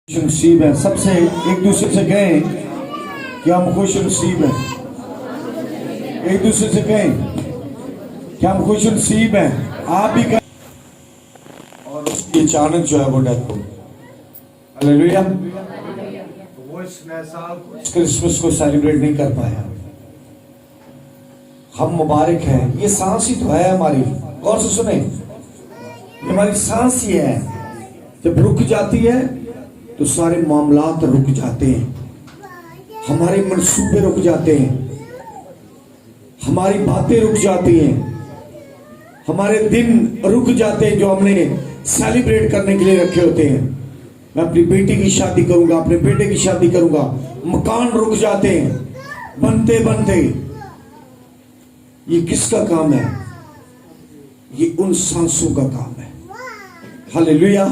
खुश नसीब है। सबसे एक दूसरे से कहें कि हम खुश नसीब हैं। एक दूसरे से कहें कि हम खुश नसीब हैं। आप भी कहें। और उसकी अचानक जो है वो डेथ हो गई। हालेलुया। वो इस नए साल को क्रिसमस को सेलिब्रेट नहीं कर पाया। हम मुबारक हैं। ये सांस ही तो है हमारी। गौर से सुने, हमारी सांस ही है। जब रुक जाती है तो सारे मामलात रुक जाते हैं, हमारे मंसूबे रुक जाते हैं, हमारी बातें रुक जाती हैं, हमारे दिन रुक जाते हैं जो हमने सेलिब्रेट करने के लिए रखे होते हैं। मैं अपनी बेटी की शादी करूंगा, अपने बेटे की शादी करूंगा, मकान रुक जाते हैं बनते बनते। ये किसका काम है? ये उन सांसों का काम है। हालेलुया।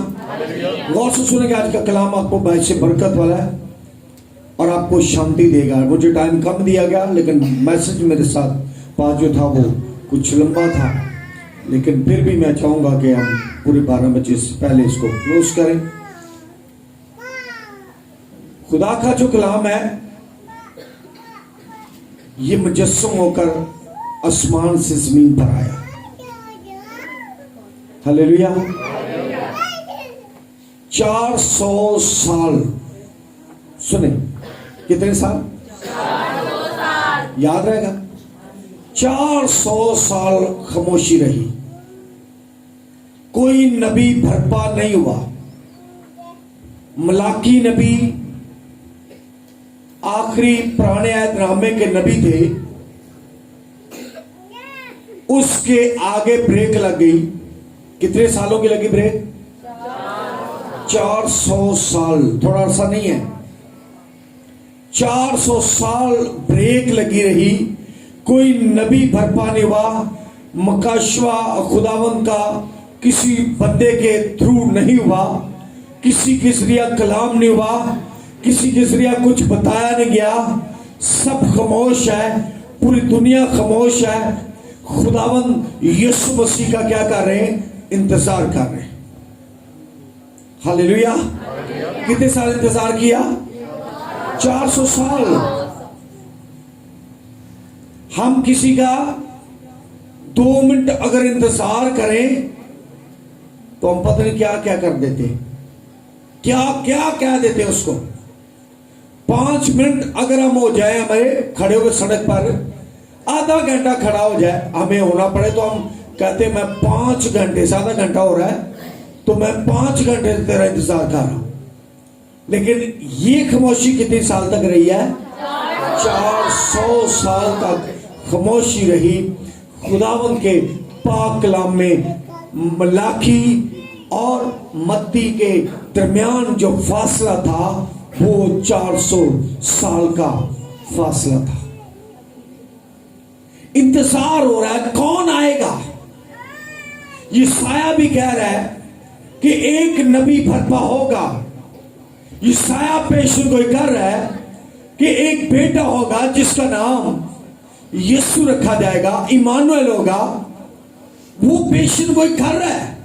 गौर से सुनेंगे, आज का कलाम आपको बहुत से बरकत वाला है और आपको शांति देगा। मुझे टाइम कम दिया गया, लेकिन मैसेज मेरे साथ पास जो था वो कुछ लंबा था, लेकिन फिर भी मैं चाहूंगा कि हम पूरे 12 बजे से पहले इसको क्लोज करें। खुदा का जो कलाम है ये मुजस्सम होकर आसमान से जमीन पर आया। हालेलुया। 400 साल, सुने कितने साल? 400 साल। याद रहेगा। 400 साल खामोशी रही, कोई नबी भरपा नहीं हुआ। मलाकी नबी आखिरी पुराने अहदनामे के नबी थे, उसके आगे ब्रेक लग गई। कितने सालों की लगी ब्रेक? 400 साल। थोड़ा सा नहीं है, 400 साल ब्रेक लगी रही, कोई नबी भरपा नहीं हुआ। मकाशवा खुदावंद का किसी बंदे के थ्रू नहीं हुआ, किसी के जरिया कलाम नहीं हुआ, किसी के जरिया कुछ बताया नहीं गया। सब खामोश है, पूरी दुनिया खामोश है। खुदावंद यीशु मसीह का क्या कर रहे हैं? इंतजार कर रहे हैं। हालेलुया। कितने साल इंतजार किया? 400 साल। हम किसी का 2 मिनट अगर इंतजार करें तो हम पता नहीं क्या क्या कर देते, क्या क्या कह देते उसको। 5 मिनट अगर हम हो जाए, हमें खड़े होकर सड़क पर आधा घंटा खड़ा हो जाए, हमें होना पड़े तो हम कहते मैं 5 घंटे से, आधा घंटा हो रहा है तो मैं 5 घंटे से तेरा इंतजार कर रहा हूं। लेकिन ये खामोशी कितने साल तक रही है? 400 साल तक खामोशी रही। खुदावंद के पाक कलाम में मलाकी और मत्ती के दरमियान जो फासला था वो 400 साल का फासला था। इंतजार हो रहा है, कौन आएगा? ये साया भी कह रहा है कि एक नबी भरपा होगा। ये साया पेशन कोई कर रहा है कि एक बेटा होगा जिसका नाम यीशु रखा जाएगा, इमानुएल होगा। वो पेशन कोई कर रहा है,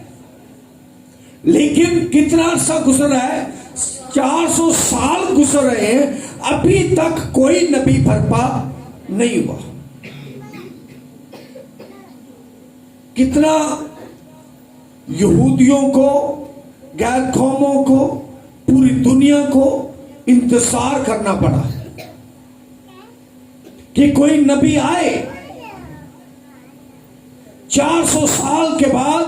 लेकिन कितना अर्सा गुजर रहा है? 400 साल गुजर रहे हैं, अभी तक कोई नबी भरपा नहीं हुआ। कितना यहूदियों को, गैर कौमों को, पूरी दुनिया को इंतजार करना पड़ा कि कोई नबी आए। 400 साल के बाद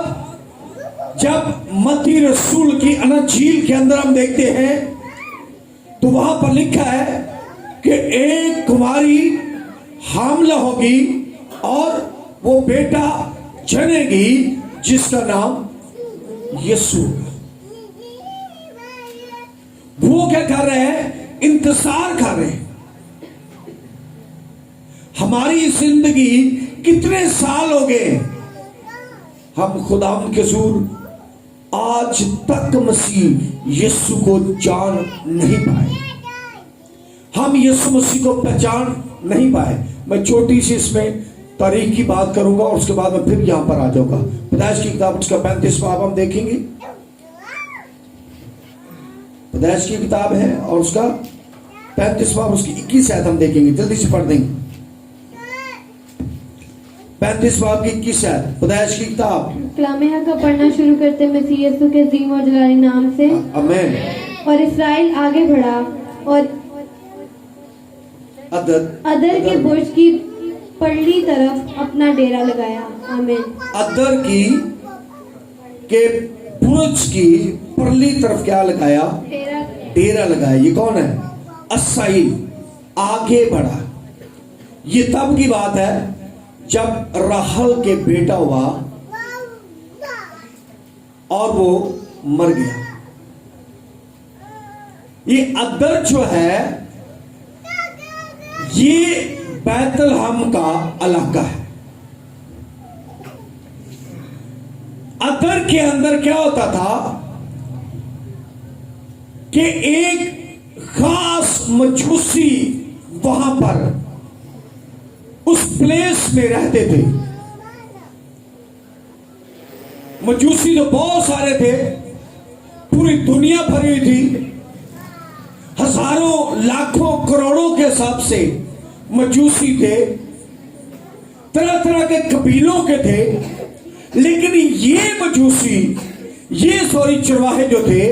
जब मत्ती रसूल की अनजील के अंदर हम देखते हैं तो वहां पर लिखा है कि एक कुमारी हामला होगी और वो बेटा जनेगी जिसका नाम यीशु। वो क्या कर रहे हैं? इंतजार कर रहे हैं। हमारी जिंदगी कितने साल हो गए, हम खुदावंद के हुजूर आज तक मसीह यीशु को जान नहीं पाए। हम यीशु मसीह को पहचान नहीं पाए। मैं छोटी सी इसमें तारीख की बात करूंगा और उसके बाद मैं फिर यहां पर आ जाऊंगा। पैदाइश की किताब उसका 35वां बाब हम देखेंगे। पैदाइश की किताब है और उसका 35वां उसकी 21 आयत हम देखेंगे, जल्दी से पढ़ देंगे। 35वां की 21 आयत पैदाइश की किताब। कलाम हक का पढ़ना शुरू करते मसीह यीशु के अजीम और जलाली नाम से। आमीन। और इसराइल आगे बढ़ा और अदर के बुर्ज की पड़ली तरफ अपना डेरा लगाया। आमीन। अदर की के बुर्ज की परली तरफ क्या लगाया? डेरा लगाया। ये कौन है? असाइल आगे बढ़ा। ये तब की बात है जब राहल के बेटा हुआ और वो मर गया। ये अदर जो है ये बैतलहम का इलाका है। अदर के अंदर क्या होता था कि एक खास मजूसी वहां पर उस प्लेस में रहते थे। मजूसी तो बहुत सारे थे, पूरी दुनिया भरी हुई थी, हजारों लाखों करोड़ों के हिसाब से मजूसी थे, तरह तरह के कबीलों के थे। लेकिन ये मजूसी ये चरवाहे जो थे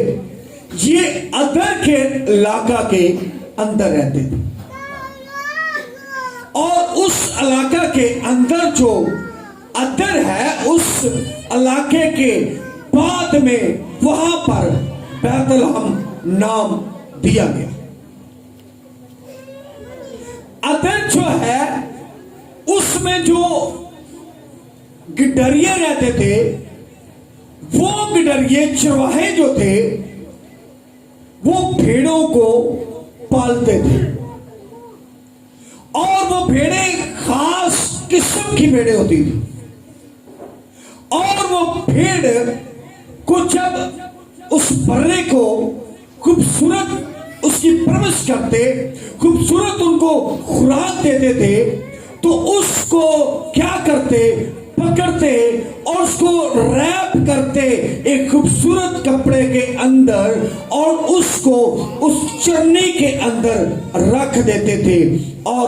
ये अदर के इलाका के अंदर रहते थे। और उस इलाका के अंदर जो अदर है उस इलाके के बाद में वहां पर बैतलहम नाम दिया गया। अदर जो है उसमें जो गिडरिये रहते थे, वो गिडरिये चरवाहे जो थे वो भेड़ों को पालते थे। और वो भेड़ें खास किस्म की भेड़ें होती थी। और वो भेड़ को जब उस बर्रे को खूबसूरत उसकी परवरिश करते, खूबसूरत उनको खुराक देते थे, तो उसको क्या करते? पकड़ते और उसको रैप करते एक खूबसूरत कपड़े के अंदर और उसको उस चरनी के अंदर रख देते थे। और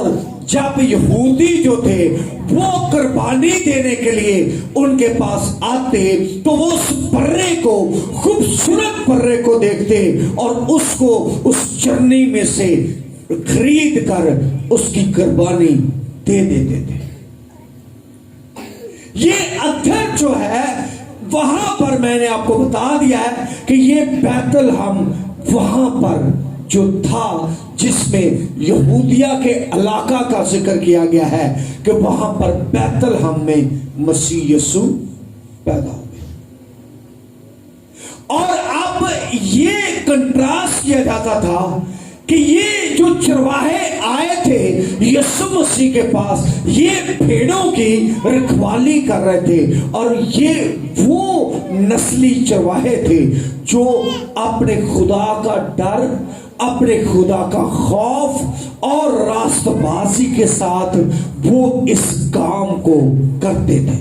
जब यहूदी जो थे वो कुर्बानी देने के लिए उनके पास आते तो वो उस बर्रे को, खूबसूरत बर्रे को देखते और उसको उस चरनी में से खरीद कर उसकी कुर्बानी दे देते थे। ये अदर जो है वहां पर मैंने आपको बता दिया है कि ये बैतलहम वहां पर जो था जिसमें यहूदिया के इलाका का जिक्र किया गया है कि वहां पर बैतलहम में मसीह यीशु पैदा हो गए। और अब ये कंट्रास्ट किया जाता था कि ये जो चरवाहे आए थे यीशु मसीह के पास, ये भेड़ों की रखवाली कर रहे थे। और ये वो नस्ली चरवाहे थे जो अपने खुदा का डर, अपने खुदा का खौफ और रास्तबाजी के साथ वो इस काम को करते थे।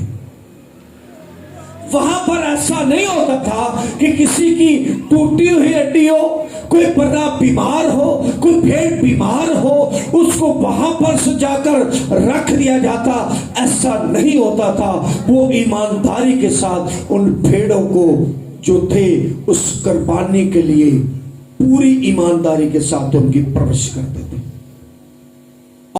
वहां पर ऐसा नहीं होता था कि किसी की टूटी हुई हड्डी हो, कोई बड़ा बीमार हो, कोई भेड़ बीमार हो, उसको वहां पर सजाकर रख दिया जाता। ऐसा नहीं होता था। वो ईमानदारी के साथ उन भेड़ों को जो थे उस कुर्बानी के लिए पूरी ईमानदारी के साथ उनकी परवरिश करते थे।